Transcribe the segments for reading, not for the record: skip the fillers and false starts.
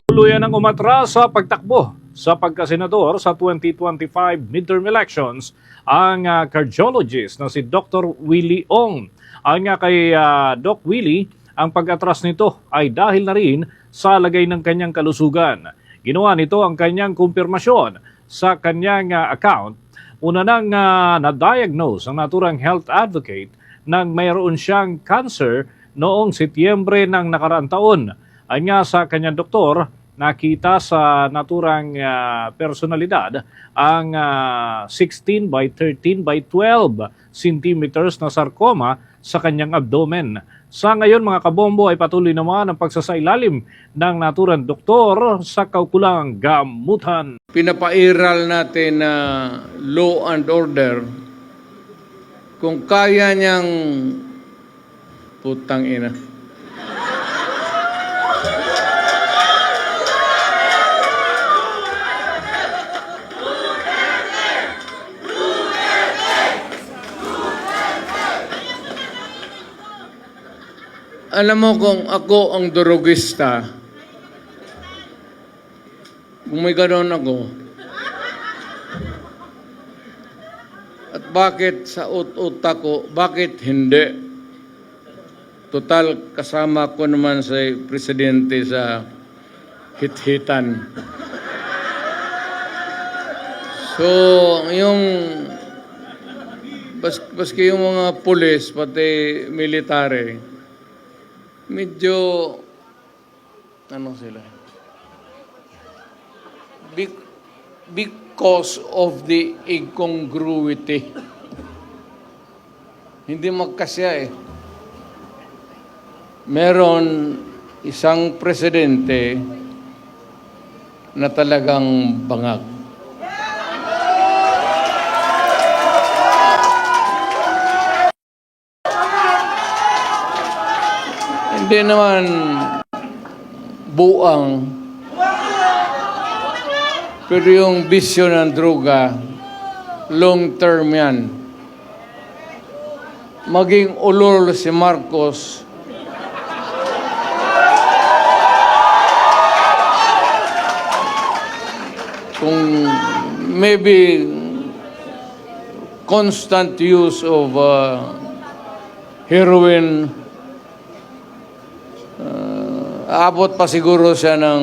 Tuluyan ng umatras sa pagtakbo sa pagkasenador sa 2025 midterm elections ang cardiologist na si Dr. Willie Ong. Ayon nga kay Doc Willie, ang pag-atras nito ay dahil na rin sa lagay ng kanyang kalusugan. Ginawa nito ang kanyang kumpirmasyon sa kanyang account. Una nang na-diagnose ang naturang health advocate nang mayroon siyang cancer noong Setyembre ng nakaraang taon. Ayon nga sa kanyang doktor, nakita sa naturang personalidad ang 16 by 13 by 12 centimeters na sarcoma sa kanyang abdomen. Sa ngayon mga kabombo ay patuloy naman ang pagsasailalim ng naturang doktor sa kaukulang gamutan. Pinapairal natin na law and order kung kaya niyang putang ina. Alam mo kung ako ang durugista, kung may ganoon ako, at bakit sa utak ko, bakit hindi? Total, kasama ko naman sa presidente sa hit-hitan. So, yung baski yung mga pulis, pati military, medyo, ano sila? Because of the incongruity. Hindi magkasya eh. Meron isang presidente na talagang bangag. Hindi naman buang, pero yung bisyo ng droga, long term yan. Maging ulol si Marcos, kung maybe constant use of heroin, aabot pa siguro siya ng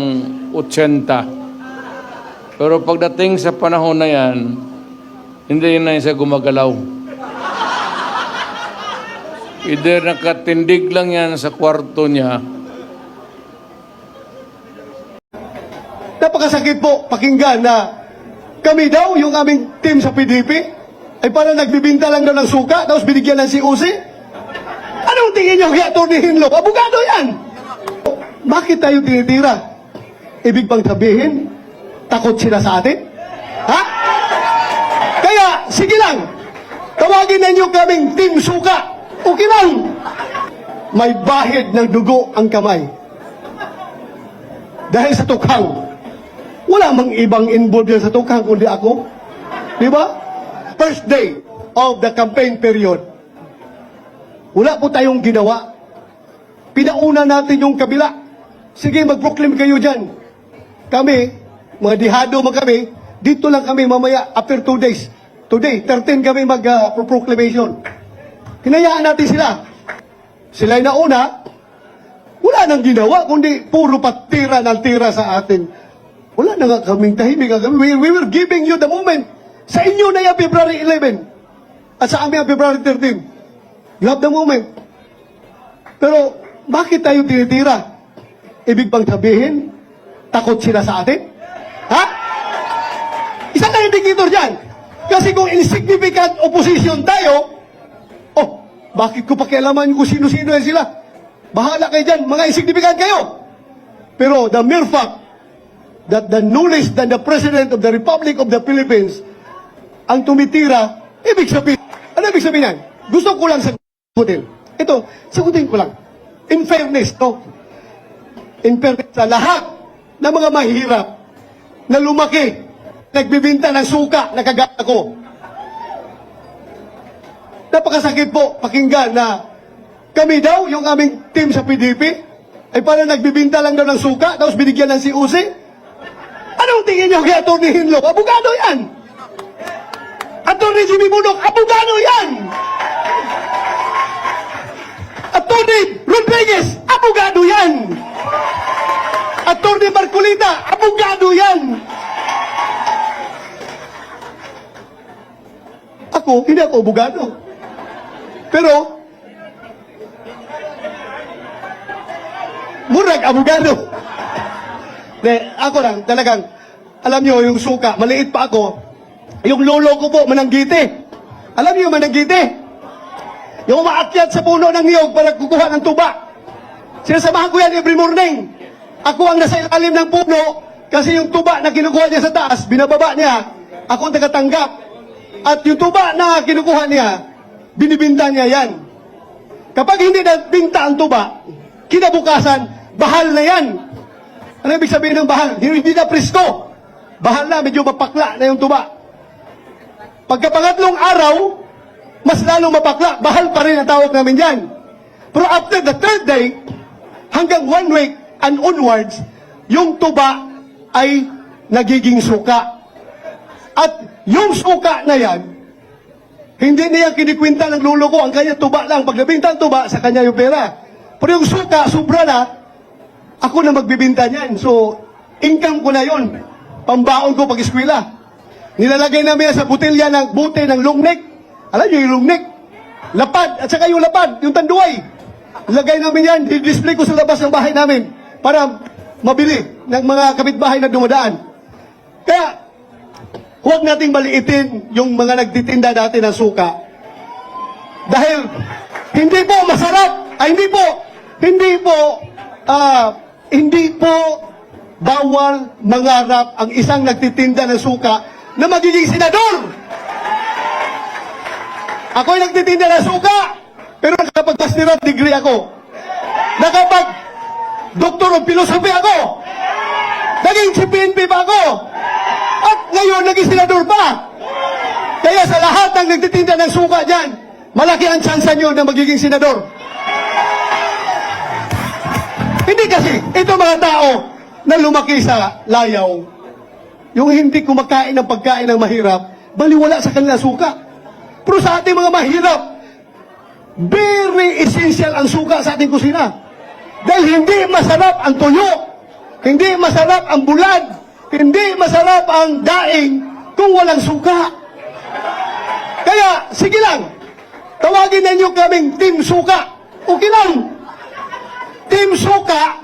80. Pero pagdating sa panahon na yan, hindi na siya gumagalaw. Either nakatindig lang yan sa kwarto niya. Napakasakit po pakinggan na kami daw, yung aming team sa PDP, ay parang nagbibinta lang daw ng suka, tapos binigyan ng COC. Anong tingin niyo kaya Atty. Hinlo? Abogado yan! Bakit tayo tinitira? Ibig bang sabihin, takot sila sa atin? Ha? Kaya, sige lang, tawagin ninyo kaming team suka. Okay lang. May bahid ng dugo ang kamay. Dahil sa tukhang. Wala mang ibang involved yan sa tukhang kundi ako. Di ba? First day of the campaign period, wala po tayong ginawa. Pinauna natin yung kabila. Sige, mag-proclaim kayo dyan. Kami, mga dihado man kami, dito lang kami mamaya after 2 days. Today, 13 kami mag-proclamation. Hinayaan natin sila. Sila'y nauna, wala nang ginawa, kundi puro patira ng tira sa atin. Wala na nga kaming tahimik. We were giving you the moment. Sa inyo na yung February 11. At sa amin ang February 13. You have the moment. Pero, bakit tayo tinitira? Ibig bang sabihin, takot sila sa atin? Ha? Isa na indicator dyan. Kasi kung insignificant opposition tayo, oh, bakit ko pakialaman kung sino-sino yan sila? Bahala kayo dyan, mga insignificant kayo. Pero the mere fact that the knowledge that the President of the Republic of the Philippines ang tumitira, ibig sabihin, ano ibig sabihin yan? Gusto ko lang sagutin. Ito, sagutin ko lang. In fairness, no? In fairness sa lahat ng mga mahirap na lumaki, nagbibinta ng suka na kagaya ko. Napakasakit po pakinggan na kami daw, yung aming team sa PDP, ay parang nagbibinta lang daw ng suka, tapos binigyan ng COC? Anong tingin niyo kay Atty. Hinlo? Abogado yan! Atty. Jimmy Bunok, abogado yan! Atty. Rodriguez, abogado yan! Atty. Marcolita, abogado yan! Ako, hindi ako abogado. Pero, murag abogado. Ako lang, talagang, alam nyo, yung suka, maliit pa ako, yung lolo ko po, mananggiti. Alam nyo, mananggiti. Yung umaakyat sa puno ng niyog para kukuha ng tuba. Sinasamahan ko yan every morning. Ako ang nasa ilalim ng puno, kasi yung tuba na kinukuha niya sa taas, binababa niya, ako ang tagatanggap. At yung tuba na kinukuha niya, binibinta niya yan. Kapag hindi nabinta ang tuba, kinabukasan, bahal na yan. Ano ibig sabihin ng bahal? Hindi na presko. Bahal na, medyo mapakla na yung tuba. Pagkapangatlong araw, mas lalong mapakla. Bahal pa rin ang tawag namin yan. Pero after the third day, hanggang 1 week and onwards, yung tuba ay nagiging suka. At yung suka na yan, hindi niya kinikwinta ng lolo ko, ang kanya tuba lang. Pag nabinta ang tuba, sa kanya yung pera. Pero yung suka, sobra na, ako na magbibinta niyan. So, income ko na yon. Pambaon ko pag-eskwela. Nilalagay namin yan sa butilya ng bute ng lungnek. Alam niyo yung lungnek? Lapad, at saka yung lapad, yung tanduay. Lagay namin yan, di-display ko sa labas ng bahay namin para mabili ng mga kapitbahay na dumadaan. Kaya, huwag nating maliitin yung mga nagtitinda dati ng suka. Dahil, hindi po masarap, hindi po bawal mangarap ang isang nagtitinda ng suka na magiging senador. Ako'y nagtitinda ng suka, pero nakapag-master of degree ako. Nakapag-doctor of philosophy ako. Naging CPNP pa ako. At ngayon, naging senador pa. Kaya sa lahat ng nagtitinda ng suka dyan, malaki ang tsansa nyo na magiging senador. Hindi kasi, ito mga tao na lumaki sa layaw, yung hindi kumakain ng pagkain ng mahirap, baliwala sa kanila suka. Pero sa ating mga mahirap, very essential ang suka sa ating kusina. Dahil hindi masarap ang tuyo, hindi masarap ang bulad, hindi masarap ang daing kung walang suka. Kaya, sige lang, tawagin ninyo kaming Team Suka. Okay lang. Team Suka,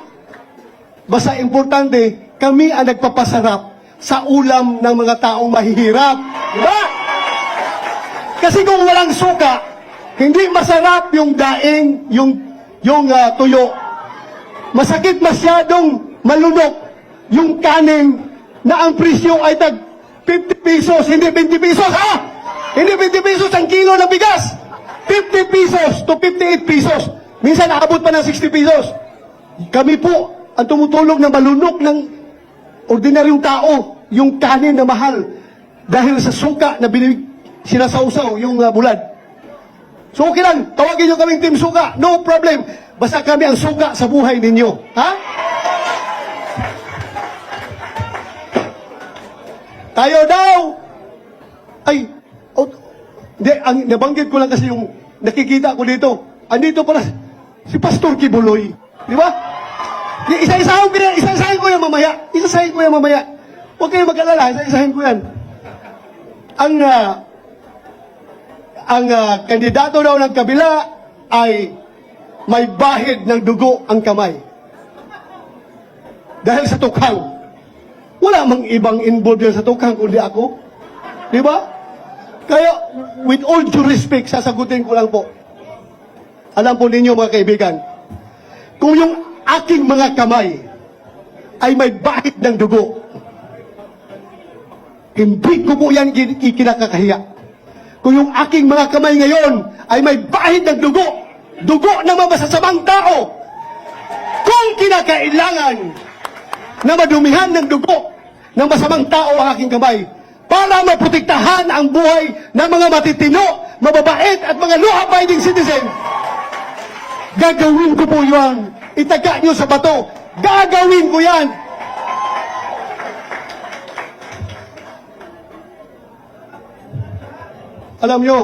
basta importante, kami ang nagpapasarap sa ulam ng mga taong mahihirap. Diba? Kasi kung walang suka, hindi masarap yung daing, yung tuyo. Masakit masyadong malunok yung kanin na ang presyo ay tag 50 pesos, hindi 20 pesos, ha? Hindi 20 pesos ang kilo ng bigas. 50 pesos to 58 pesos. Minsan naabot pa ng 60 pesos. Kami po ang tumutulong na malunok ng ordinaryong tao yung kanin na mahal dahil sa suka na sinasawsaw yung bulad. So okay lang, tawagin nyo kaming Team Suka. No problem. Basta kami ang suka sa buhay ninyo. Ha? Tayo daw! Ay, hindi, nabanggit ko lang kasi yung nakikita ko dito. Andito pala si Pastor Kibuloy. Di ba? Isa-isahin ko yan mamaya. Isa-isahin ko yan mamaya. Huwag kayong mag-alala, isa-isahin ko yan. Ang kandidato daw ng kabila ay may bahid ng dugo ang kamay. Dahil sa tukhang. Wala mang ibang involved yan sa tukhang kundi ako. Di ba? Kaya, with all due respect, sasagutin ko lang po. Alam po ninyo mga kaibigan, kung yung aking mga kamay ay may bahid ng dugo, hindi ko po yan ikinakakahiya. Kung yung aking mga kamay ngayon ay may bahid ng dugo ng mga masasamang tao, kung kinakailangan na madumihan ng dugo ng masamang tao ang aking kamay para maprotektahan ang buhay ng mga matitino, mababait at mga law-abiding citizen, gagawin ko po yun. itaga nyo sa bato. Gagawin ko yan. Alam nyo,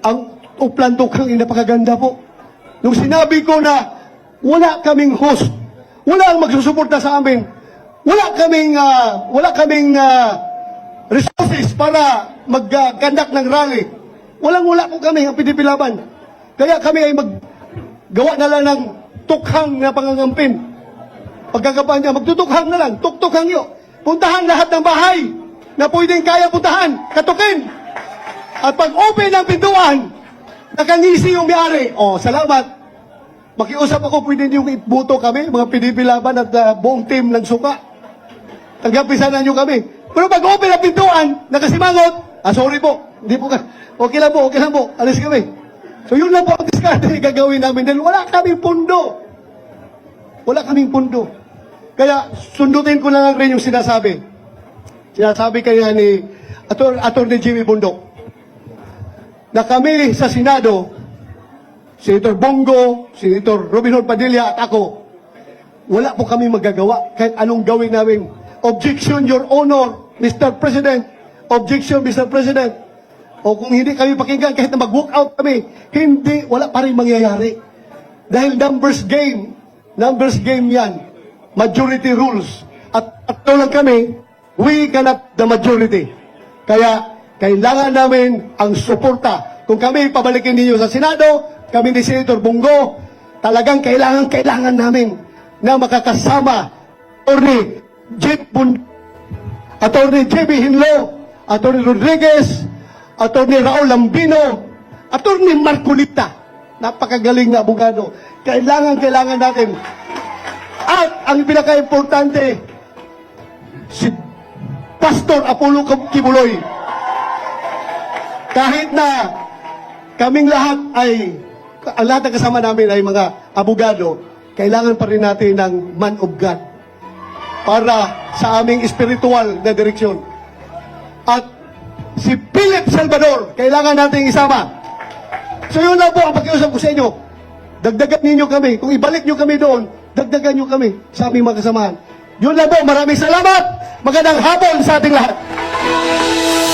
ang Uplan Tukhang ay napakaganda po. Nung sinabi ko na wala kaming host, wala ang magsusuporta sa amin, wala kaming resources para mag-conduct ng rally. Wala po kami ang PDP Laban. Kaya kami ay maggawa na lang ng tukhang na pangangampin. Pagkakampanya, magtutukhang na lang, tuktukhang nyo. Puntahan lahat ng bahay na pwedeng kaya puntahan, katukin. At pag open ang pintuan, nakangisi yung may-ari. Oh, salamat. Makiusap ako, pwede niyong ibuto kami, mga PDP Laban at buong team ng suka. Tagapisanan niyo kami. Pero pag open ang pintuan, nakasimangot, sorry po, hindi po ka, okay lang po, alis kami. So yun lang po ang diskarte gagawin namin dahil wala kaming pundo. Wala kaming pundo. Kaya sundutin ko na lang rin yung sinasabi. Sinasabi kaya ni Atty. Jimmy Bundok na kami sa Senado, Senator Bongo, Senator Robin Hood Padilla at ako, wala po kami magagawa kahit anong gawin namin. Objection, Your Honor, Mr. President. Objection, Mr. President. O kung hindi kami pakinggan, kahit na mag-walk out kami, hindi, wala pa rin mangyayari. Dahil numbers game yan. Majority rules. At lang kami, we cannot the majority. Kaya, kailangan namin ang suporta. Kung kami pabalikin ninyo sa Senado, kami ni Senator Bongo, talagang kailangan namin na makakasama Atty. J.B. Hinlo, Atty. Rodriguez, Atty. Raul Lambino, Atty. Marcolita. Napakagaling na abogado. Kailangan natin. At ang pinaka-importante, si Pastor Apollo Kibuloy. Kahit na kaming lahat ang lahat ng kasama namin ay mga abogado, kailangan pa rin natin ng man of God para sa aming spiritual na direksyon. At si Philip Salvador, kailangan natin isama. So yun lang po ang pakiusap ko sa inyo. Dagdagan ninyo kami. Kung ibalik nyo kami doon, dagdagan nyo kami sa aming mga kasamahan. Yun lang po. Maraming salamat. Magandang hapon sa ating lahat.